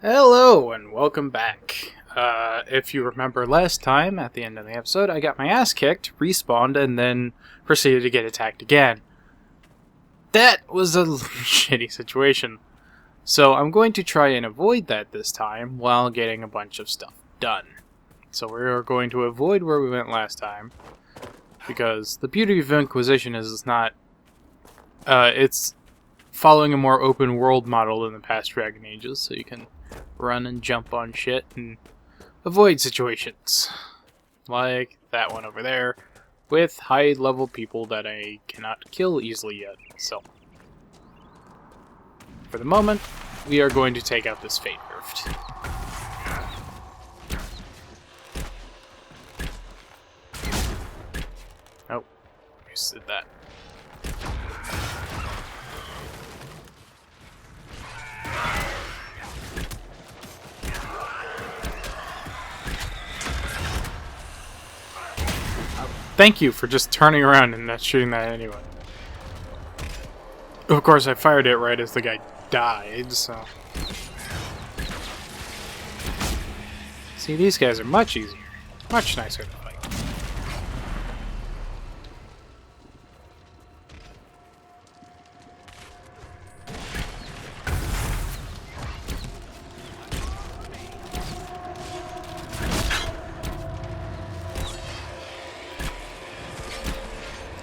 Hello and welcome back. If you remember last time, at the end of the episode, I got my ass kicked, respawned, and then proceeded to get attacked again. That was a shitty situation. So I'm going to try and avoid that this time while getting a bunch of stuff done. So we're going to avoid where we went last time, because the beauty of Inquisition is it's not... it's following a more open world model than the past Dragon Ages, so you can run and jump on shit and avoid situations like that one over there with high level people that I cannot kill easily yet. So for the moment we are going to take out this Fate Rift. Oh, I just did that. Thank you for just turning around and not shooting that anyway. Of course, I fired it right as the guy died, so... See, these guys are much easier. Much nicer to fight.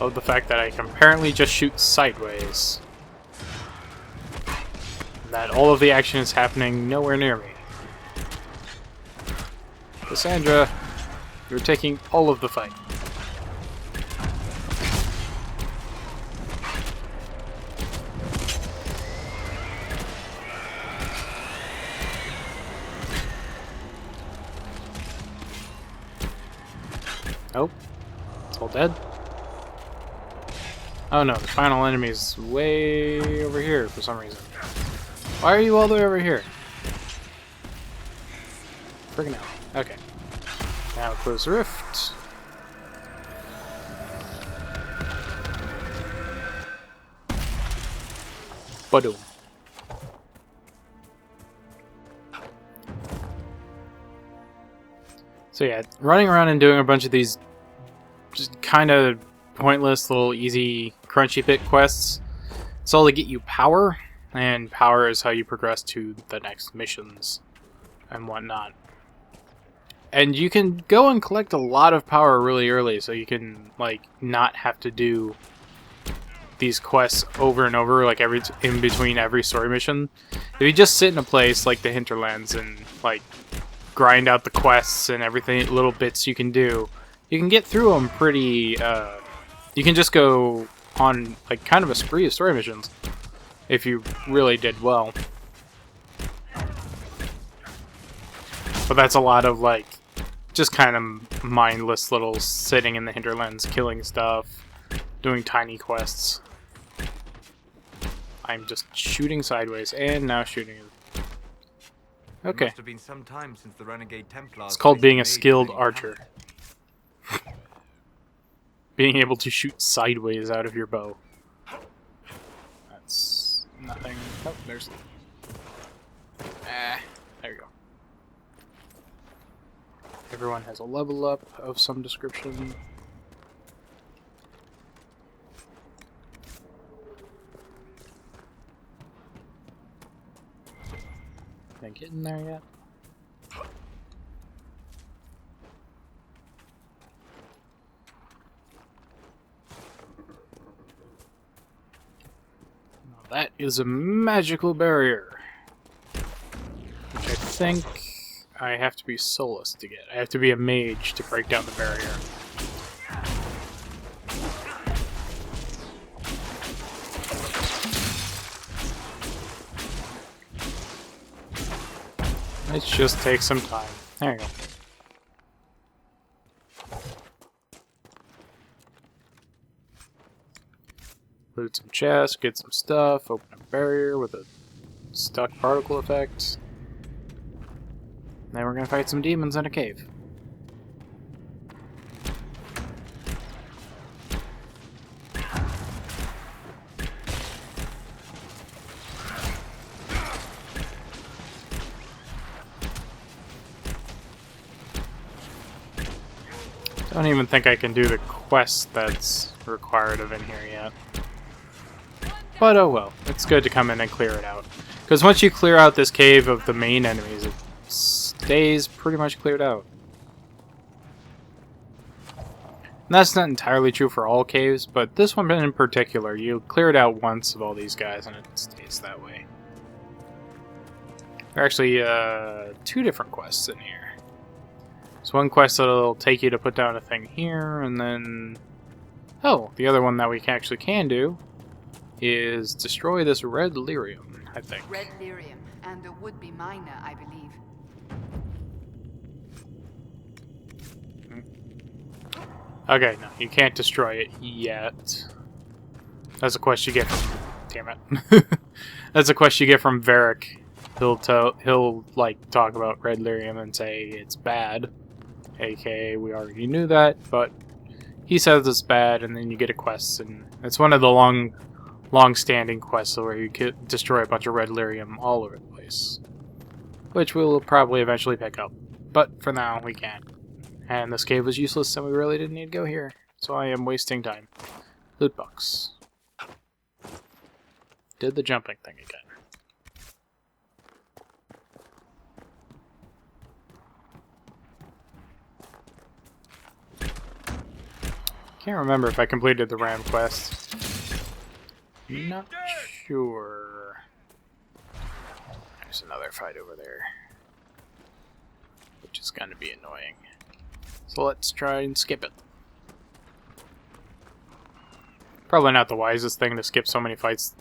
Love the fact that I can apparently just shoot sideways. And that all of the action is happening nowhere near me. Cassandra, you're taking all of the fight. Oh, it's all dead. Oh no, the final enemy is way over here for some reason. Why are you all the way over here? Friggin' hell. Okay. Now close the rift. Badoom. So yeah, running around and doing a bunch of these just kind of pointless little easy crunchy bit quests. It's all to get you power, and power is how you progress to the next missions and whatnot. And you can go and collect a lot of power really early, so you can like not have to do these quests over and over, like in between every story mission. If you just sit in a place like the hinterlands and like grind out the quests and everything, little bits you can do, you can get through them pretty. You can just go on like kind of a spree of story missions if you really did well. But that's a lot of like just kind of mindless little sitting in the hinterlands, killing stuff, doing tiny quests. I'm just shooting sideways and now shooting. Okay. It must have been some time since the Renegade Templars. It's called being a skilled archer. Being able to shoot sideways out of your bow. That's nothing. Oh, there's... there you go. Everyone has a level up of some description. Can I get in there yet? That is a magical barrier, which I think I have to be Solus to get. I have to be a mage to break down the barrier. Let's just take some time. There you go. Loot some chests, get some stuff, open a barrier with a stuck particle effect. Then we're gonna fight some demons in a cave. Don't even think I can do the quest that's required of in here yet. But oh well, it's good to come in and clear it out. Because once you clear out this cave of the main enemies, it stays pretty much cleared out. And that's not entirely true for all caves, but this one in particular, you clear it out once of all these guys and it stays that way. There are actually 2 different quests in here. There's one quest that'll take you to put down a thing here, and then... Oh, the other one that we actually can do is destroy this red lyrium, I think. Red lyrium, and a would-be miner, I believe. Okay, no, you can't destroy it yet. That's a quest you get from... Damn it. That's a quest you get from Varric. He'll like talk about red lyrium and say it's bad. AKA, we already knew that, but he says it's bad, and then you get a quest, and it's one of the long-standing quests where you could destroy a bunch of red lyrium all over the place, which we'll probably eventually pick up. But for now, we can't. And this cave was useless, and we really didn't need to go here, so I am wasting time. Loot box. Did the jumping thing again. Can't remember if I completed the ram quest. Not sure. There's another fight over there, which is going to be annoying. So let's try and skip it. Probably not the wisest thing to skip so many fights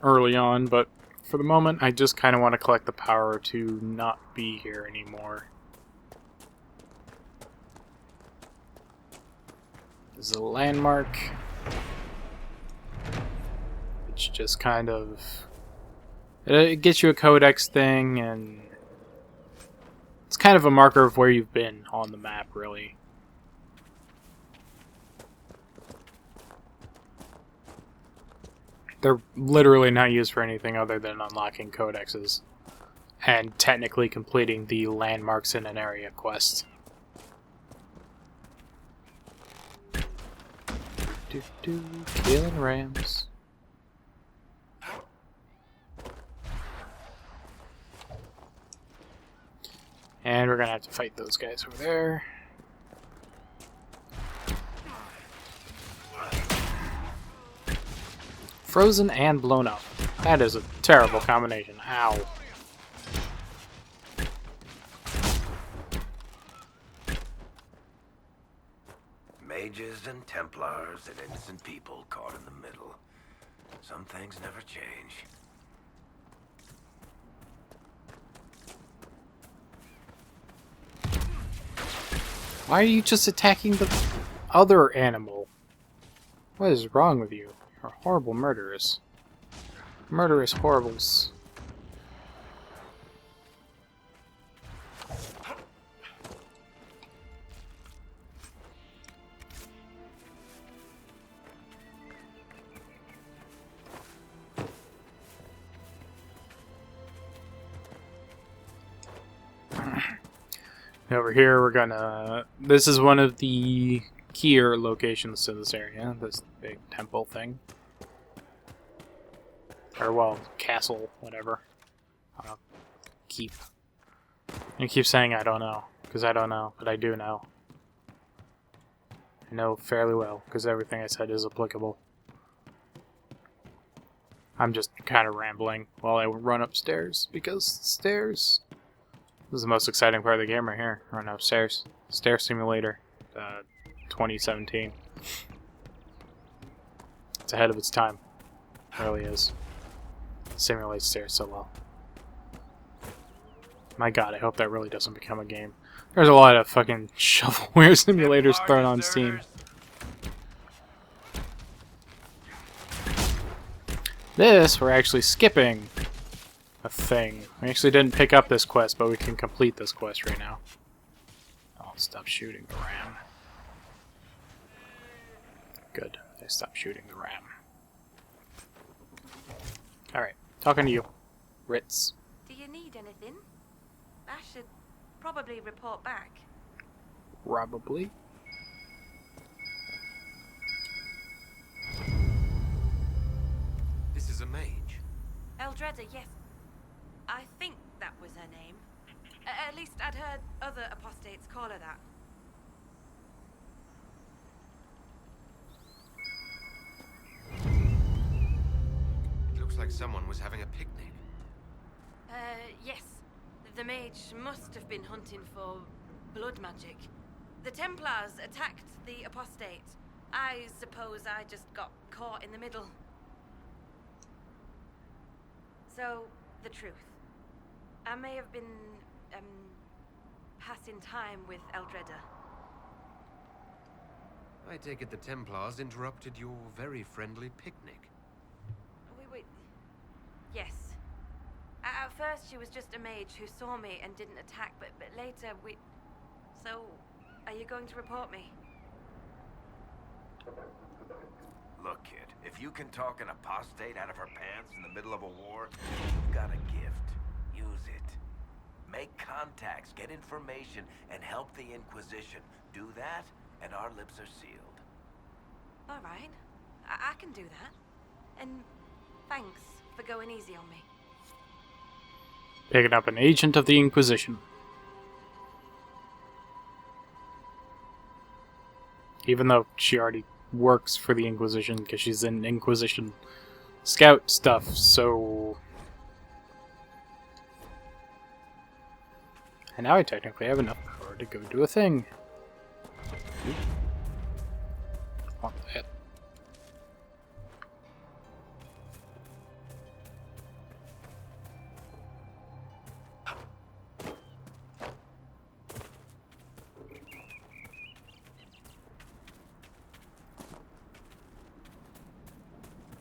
early on, but for the moment I just kind of want to collect the power to not be here anymore. This is a landmark, which just kind of... It gets you a codex thing, and it's kind of a marker of where you've been on the map, really. They're literally not used for anything other than unlocking codexes and technically completing the landmarks in an area quest. Killing rams. And we're gonna have to fight those guys over there. Frozen and blown up. That is a terrible combination. Ow. Mages and Templars and innocent people caught in the middle. Some things never change. Why are you just attacking the other animal? What is wrong with you? You're horrible murderers. Murderous horribles. Over here, we're gonna... This is one of the keyer locations to this area, this big temple thing. Or, well, castle, whatever. Keep. I keep saying I don't know, because I don't know, but I do know. I know fairly well, because everything I said is applicable. I'm just kind of rambling while I run upstairs, because stairs... This is the most exciting part of the game right here. Run upstairs. Stair Simulator 2017. It's ahead of its time. It really is. It simulates stairs so well. My god, I hope that really doesn't become a game. There's a lot of fucking shovelware simulators thrown on Steam. This, we're actually skipping a thing. We actually didn't pick up this quest, but we can complete this quest right now. I'll stop shooting the ram. Good. I stopped shooting the ram. Alright, talking to you. Ritz. Do you need anything? I should probably report back. Probably. a mage. Eldreda, yes. I think that was her name. At least I'd heard other apostates call her that. It looks like someone was having a picnic. Yes. The mage must have been hunting for blood magic. The Templars attacked the apostate. I suppose I just got caught in the middle. So, the truth. I may have been, passing time with Eldreda. I take it the Templars interrupted your very friendly picnic. Wait. Yes. At first she was just a mage who saw me and didn't attack, but later we... So, are you going to report me? Look, kid, if you can talk an apostate out of her pants in the middle of a war, you've got a gift. Use it. Make contacts, get information, and help the Inquisition. Do that, and our lips are sealed. All right. I can do that. And thanks for going easy on me. Picking up an agent of the Inquisition. Even though she already works for the Inquisition because she's in Inquisition scout stuff, so... And now I technically have enough power to go do a thing. Want that.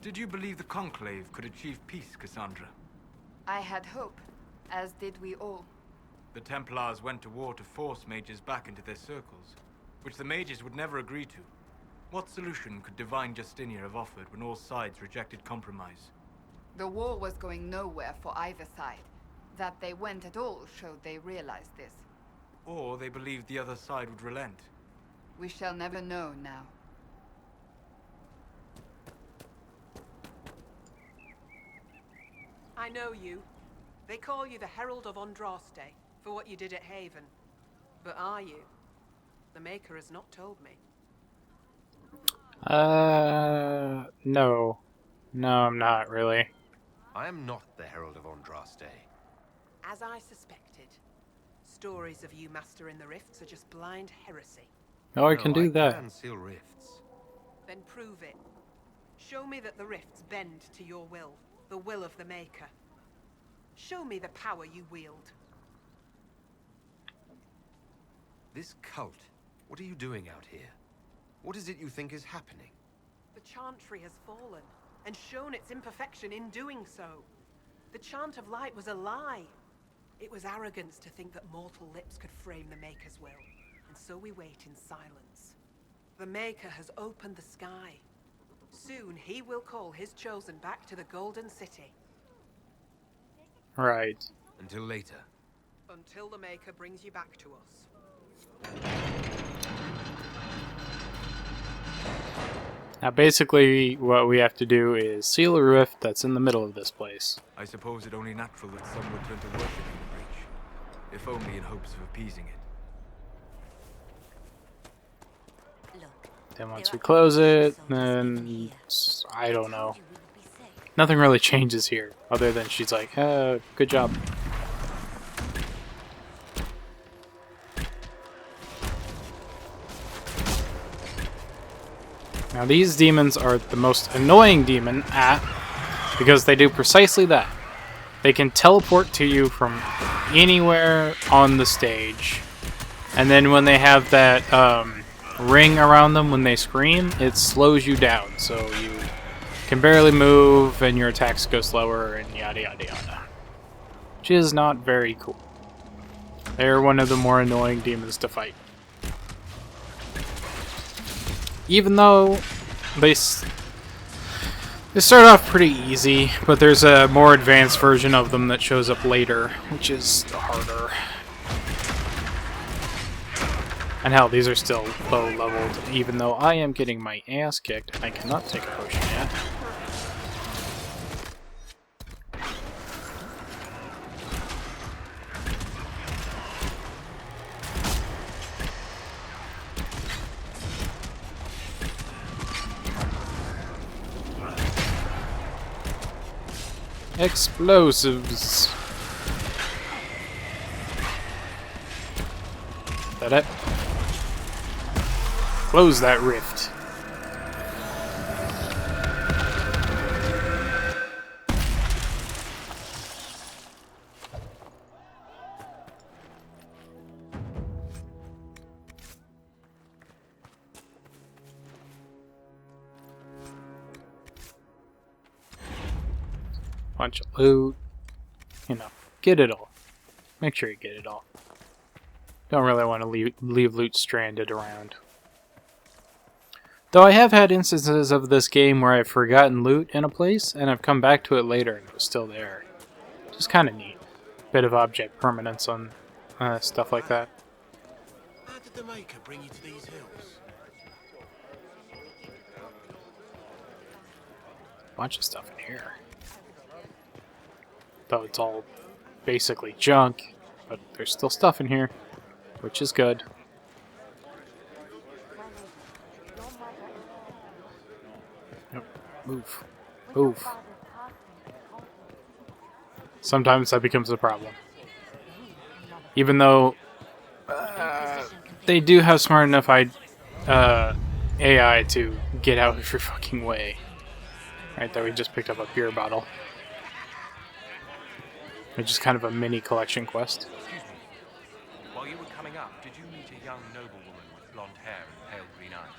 Did you believe the Conclave could achieve peace, Cassandra? I had hope, as did we all. The Templars went to war to force mages back into their circles, which the mages would never agree to. What solution could Divine Justinia have offered when all sides rejected compromise? The war was going nowhere for either side. That they went at all showed they realized this. Or they believed the other side would relent. We shall never know now. I know you. They call you the Herald of Andraste for what you did at Haven. But are you? The Maker has not told me. No. No, I'm not, really. I am not the Herald of Andraste. As I suspected, stories of you mastering the rifts are just blind heresy. Oh, I can do that. I can seal rifts. Then prove it. Show me that the rifts bend to your will, the will of the Maker. Show me the power you wield. This cult, what are you doing out here? What is it you think is happening? The Chantry has fallen, and shown its imperfection in doing so. The Chant of Light was a lie. It was arrogance to think that mortal lips could frame the Maker's will, and so we wait in silence. The Maker has opened the sky. Soon he will call his chosen back to the Golden City. Right. Until later. Until the Maker brings you back to us. Now basically what we have to do is seal a rift that's in the middle of this place. I suppose it only natural that some return to worshipping the breach, if only in hopes of appeasing it. Then once we close it, then I don't know. Nothing really changes here, other than she's like, good job. Now these demons are the most annoying demon because they do precisely that. They can teleport to you from anywhere on the stage, and then when they have that ring around them when they scream, it slows you down, so you can barely move and your attacks go slower and yada yada yada. Which is not very cool. They're one of the more annoying demons to fight. Even though they start off pretty easy, but there's a more advanced version of them that shows up later, which is harder. And hell, these are still low leveled, even though I am getting my ass kicked and I cannot take a potion yet. Explosives. That it? Close that rift. Bunch of loot. You know, get it all. Make sure you get it all. Don't really want to leave loot stranded around. Though I have had instances of this game where I've forgotten loot in a place, and I've come back to it later and it was still there. Just kind of neat. Bit of object permanence on stuff like that. How did the Maker bring you to these hills? Bunch of stuff in here. Though it's all basically junk, but there's still stuff in here, which is good. Yep. Move. Move. Sometimes that becomes a problem. Even though they do have smart enough AI to get out of your fucking way. Right there, we just picked up a beer bottle. Which is kind of a mini collection quest. Excuse me. While you were coming up, did you meet a young noblewoman with blonde hair and pale green eyes?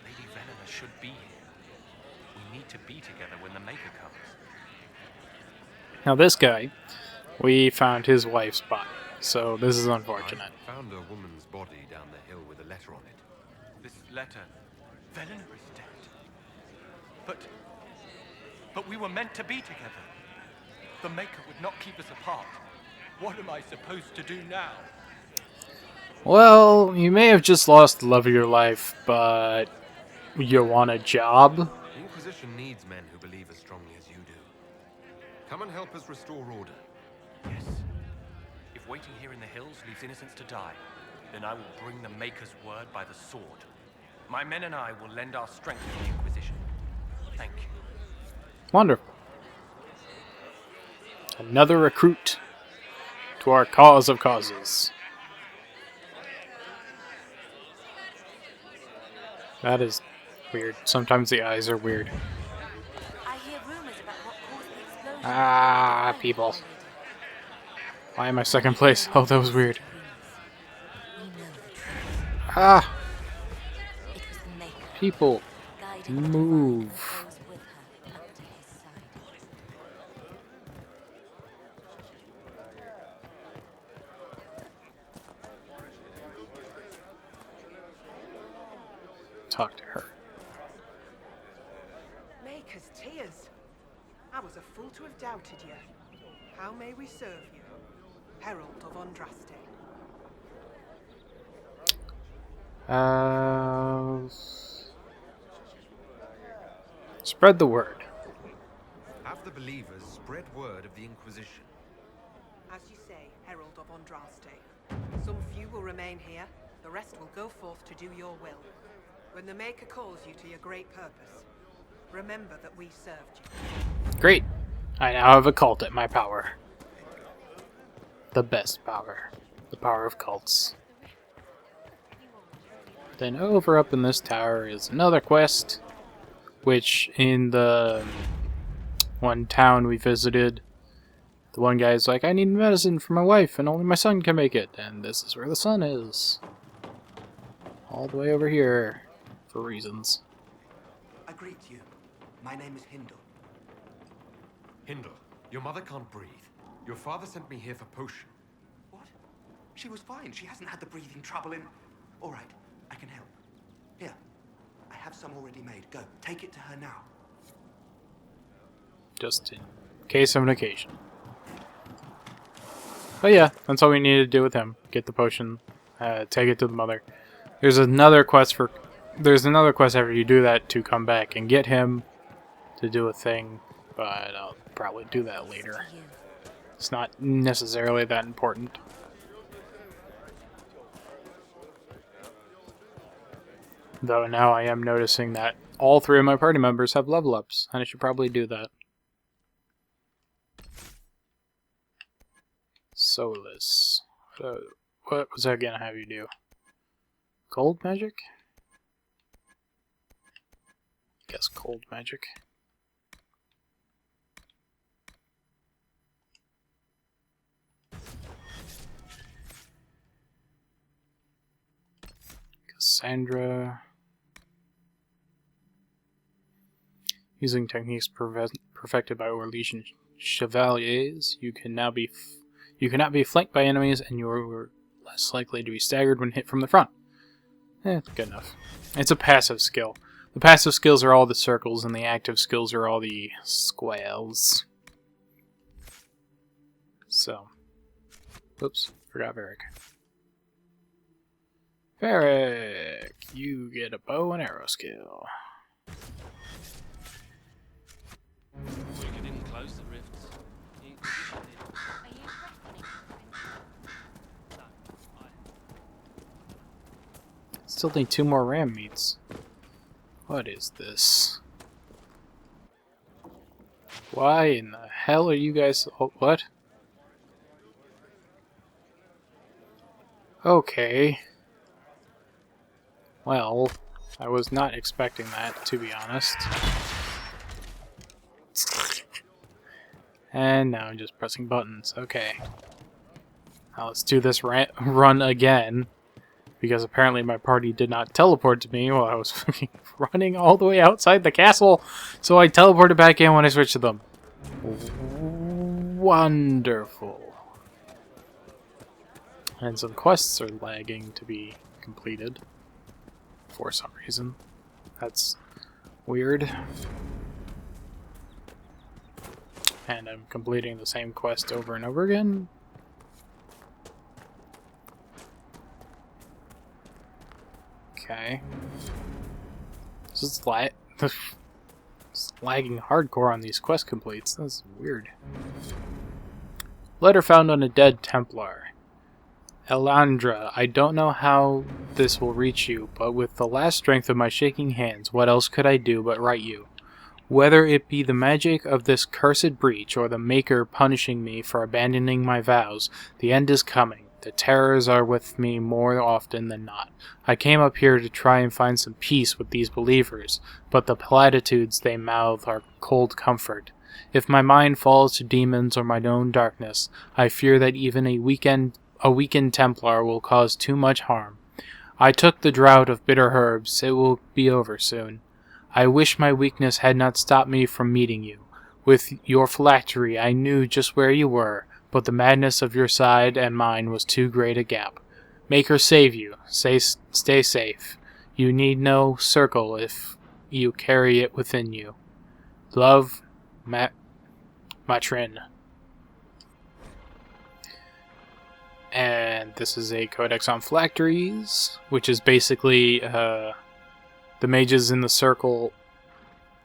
Lady Venona should be here. We need to be together when the Maker comes. Now this guy, we found his wife's body, so this is unfortunate. I found a woman's body down the hill with a letter on it. This letter, Venona is dead. But we were meant to be together. The Maker would not keep us apart. What am I supposed to do now? Well, you may have just lost the love of your life, but you want a job? The Inquisition needs men who believe as strongly as you do. Come and help us restore order. Yes. If waiting here in the hills leaves innocents to die, then I will bring the Maker's word by the sword. My men and I will lend our strength to the Inquisition. Thank you. Wonderful. Another recruit to our cause of causes. That is weird. Sometimes the eyes are weird. I hear rumors about what caused the explosion. Ah, people. Why am I second place? Oh, that was weird. Ah, It was the Maker. people, Guiding the divine move. I was with her up to his side. Talk to her. Maker's tears. I was a fool to have doubted you. How may we serve you? Herald of Andraste. Spread the word. Have the believers spread word of the Inquisition. As you say, Herald of Andraste. Some few will remain here. The rest will go forth to do your will. When the Maker calls you to your great purpose, remember that we served you. Great. I now have a cult at my power. The best power. The power of cults. Then over up in this tower is another quest, which in the one town we visited, the one guy's like, I need medicine for my wife and only my son can make it. And this is where the son is. All the way over here, for reasons. I greet you. My name is Hindle. Hindle, your mother can't breathe. Your father sent me here for potion. What? She was fine. She hasn't had the breathing trouble in... All right, I can help. Here, I have some already made. Go, take it to her now. Just in case of an occasion. But yeah, that's all we needed to do with him. Get the potion, take it to the mother. There's another quest after you do that to come back and get him to do a thing, but I'll probably do that later. It's not necessarily that important. Though now I am noticing that all three of my party members have level ups, and I should probably do that. Soulless. What was I gonna have you do? Cold magic? Guess cold magic. Cassandra. Using techniques perfected by Orlesian chevaliers, you cannot be flanked by enemies, and you are less likely to be staggered when hit from the front. Good enough. It's a passive skill. The passive skills are all the circles, and the active skills are all the squares. So, oops, forgot Varric. Varric, you get a bow and arrow skill. We didn't close the rifts. The Inquisition did. Are you threatening? No, Still need 2 more ram meats. What is this? Why in the hell are you guys... Oh, what? Okay. Well, I was not expecting that, to be honest. And now I'm just pressing buttons. Okay. Now let's do this run again. Because apparently my party did not teleport to me while I was running all the way outside the castle. So I teleported back in when I switched to them. Wonderful. And some quests are lagging to be completed. For some reason. That's weird. And I'm completing the same quest over and over again. Okay. This is it's lagging hardcore on these quest completes. That's weird. Letter found on a dead Templar. Elandra, I don't know how this will reach you, but with the last strength of my shaking hands, what else could I do but write you? Whether it be the magic of this cursed breach, or the Maker punishing me for abandoning my vows, the end is coming. The terrors are with me more often than not. I came up here to try and find some peace with these believers, but the platitudes they mouth are cold comfort. If my mind falls to demons or my own darkness, I fear that even a weakened Templar will cause too much harm. I took the draught of bitter herbs. It will be over soon. I wish my weakness had not stopped me from meeting you. With your phylactery, I knew just where you were, but the madness of your side and mine was too great a gap. Maker save you. Stay safe. You need no circle if you carry it within you. Love, Matrin. And this is a codex on phylacteries, which is basically the mages in the circle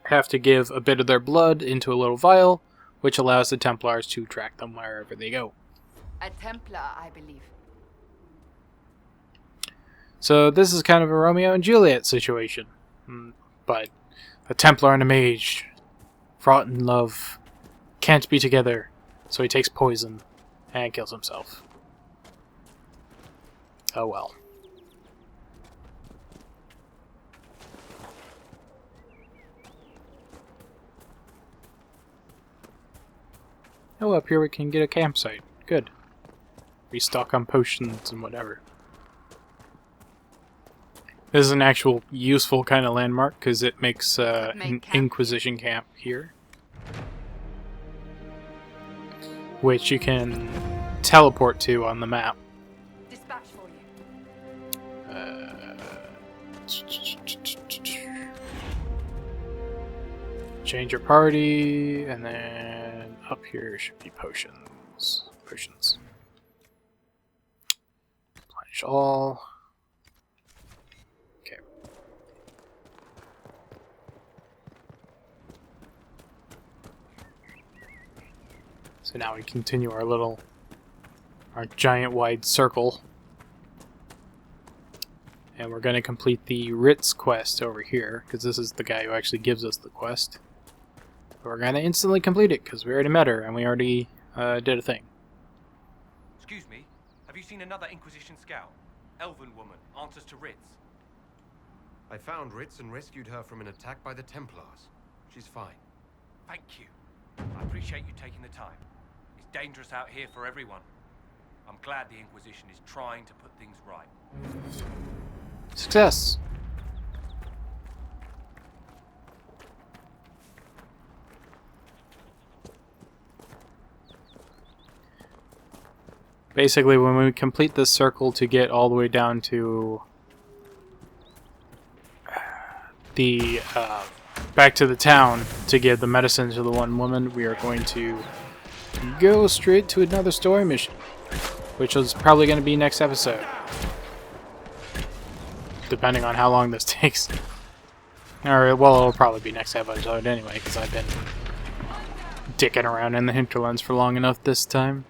have to give a bit of their blood into a little vial, which allows the Templars to track them wherever they go. A Templar, I believe. So this is kind of a Romeo and Juliet situation. But a Templar and a mage, fraught in love, can't be together, so he takes poison and kills himself. Oh well. Oh, up here we can get a campsite. Good. Restock on potions and whatever. This is an actual useful kind of landmark because it makes an Inquisition camp here. Which you can teleport to on the map. Dispatch for you. Change your party, and then up here should be potions. Potions. Replenish all. Okay. So now we continue our giant wide circle. And we're going to complete the Ritz quest over here, because this is the guy who actually gives us the quest. We're going to instantly complete it, because we already met her, and we already did a thing. Excuse me, have you seen another Inquisition scout? Elven woman, answers to Ritz. I found Ritz and rescued her from an attack by the Templars. She's fine. Thank you. I appreciate you taking the time. It's dangerous out here for everyone. I'm glad the Inquisition is trying to put things right. Success. Basically, when we complete this circle to get all the way down to the back to the town to give the medicine to the one woman, we are going to go straight to another story mission, which is probably going to be next episode, depending on how long this takes. Or, well, it'll probably be next episode anyway, because I've been dicking around in the hinterlands for long enough this time.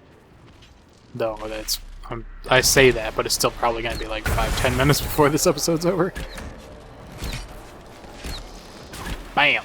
Though that's, I say that, but it's still probably going to be like 5-10 minutes before this episode's over. Bam!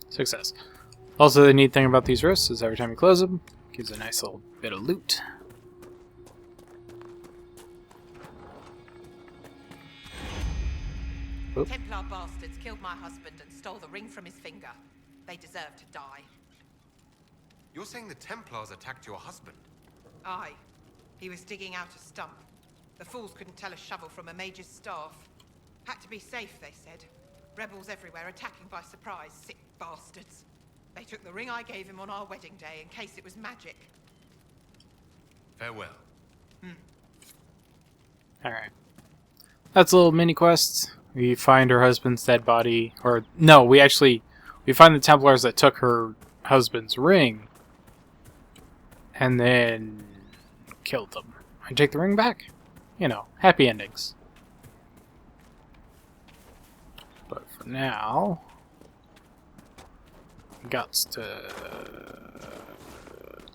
Success. Also, the neat thing about these rifts is every time you close them, it gives a nice little bit of loot. Oop. Templar bastards killed my husband and stole the ring from his finger. They deserve to die. You're saying the Templars attacked your husband? Aye. He was digging out a stump. The fools couldn't tell a shovel from a mage's staff. Had to be safe, they said. Rebels everywhere attacking by surprise, sick bastards. They took the ring I gave him on our wedding day in case it was magic. Farewell. Alright. That's a little mini quest. We find her husband's dead body. Or, no, we find the Templars that took her husband's ring. And then killed them. And take the ring back. You know, happy endings. But for now,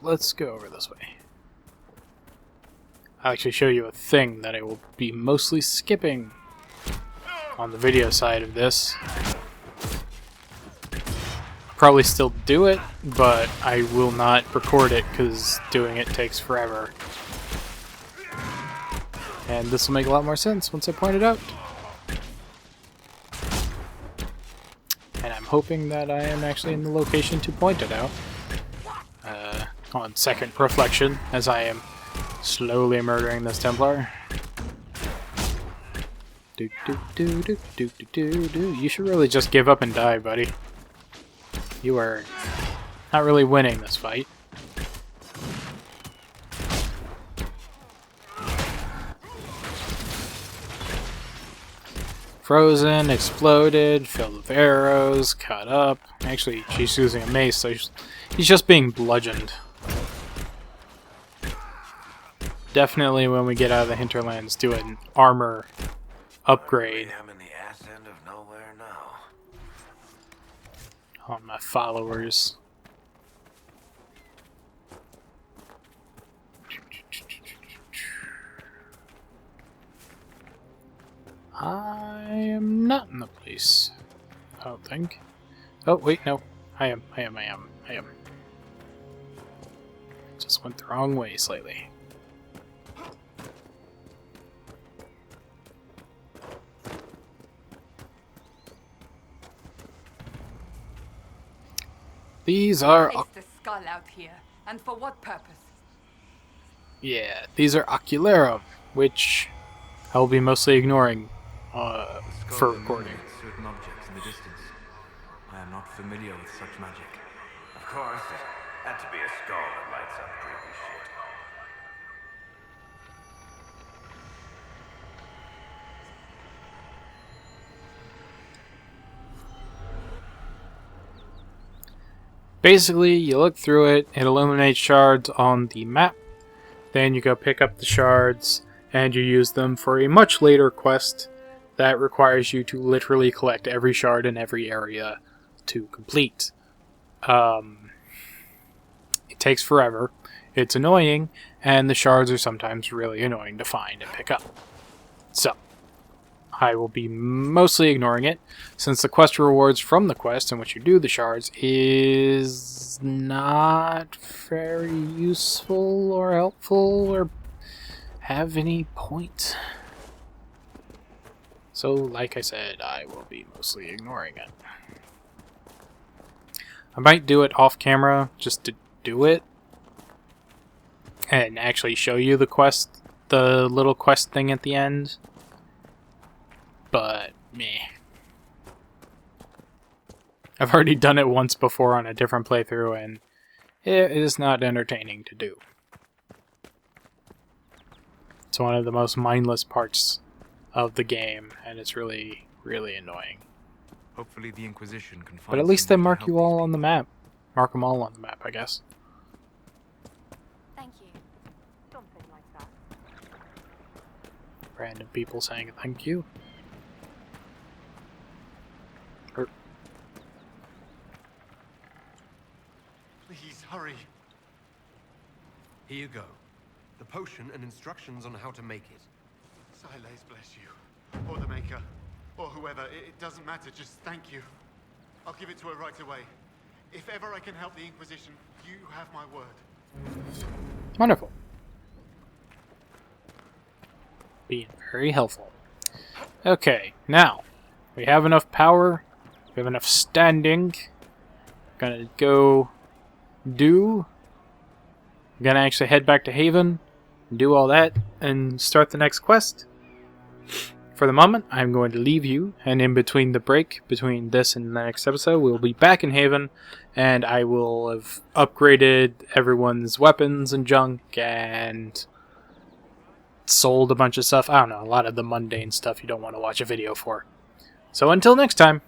let's go over this way. I'll actually show you a thing that I will be mostly skipping on the video side of this. Probably still do it, but I will not record it because doing it takes forever. And this will make a lot more sense once I point it out. And I'm hoping that I am actually in the location to point it out. On second reflection, as I am slowly murdering this Templar. You should really just give up and die, buddy. You are not really winning this fight. Frozen, exploded, filled with arrows, cut up. Actually, she's using a mace, so he's just being bludgeoned. Definitely, when we get out of the hinterlands, do an armor upgrade I'm in the ass end of nowhere now. on my followers. I am not in the place, I don't think. Oh, wait, no. I am. Just went the wrong way slightly. These are... Place the skull out here, and for what purpose? Yeah, these are Ocularum, which I'll be mostly ignoring for recording. Certain objects in the distance. I am not familiar with such magic. Of course, it had to be a skull that lights up creepy shit. Basically, you look through it, it illuminates shards on the map, Then you go pick up the shards, and you use them for a much later quest that requires you to literally collect every shard in every area to complete. It takes forever, it's annoying, and the shards are sometimes really annoying to find and pick up. So, I will be mostly ignoring it, since the quest rewards from the quest in which you do the shards is not very useful or helpful or have any point. So, like I said, I will be mostly ignoring it. I might do it off camera just to do it and actually show you the quest, the little quest thing at the end. But, meh. I've already done it once before on a different playthrough, and it is not entertaining to do. It's one of the most mindless parts of the game, and it's really, really annoying. Hopefully the Inquisition can find. But at least they someone to mark help you these all on the people. map. Mark them all on the map, I guess. Thank you. Something like that. Random people saying thank you. Please, hurry. Here you go. The potion and instructions on how to make it. Silas bless you. Or the Maker. Or whoever. It doesn't matter. Just thank you. I'll give it to her right away. If ever I can help the Inquisition, you have my word. Wonderful. Being very helpful. Okay, now we have enough power. We have enough standing. Gonna go do. Gonna actually head back to Haven, do all that, and start the next quest. For the moment, I'm going to leave you, and in between the break between this and the next episode, we'll be back in Haven, and I will have upgraded everyone's weapons and junk, and sold a bunch of stuff. I don't know, a lot of the mundane stuff you don't want to watch a video for. So until next time.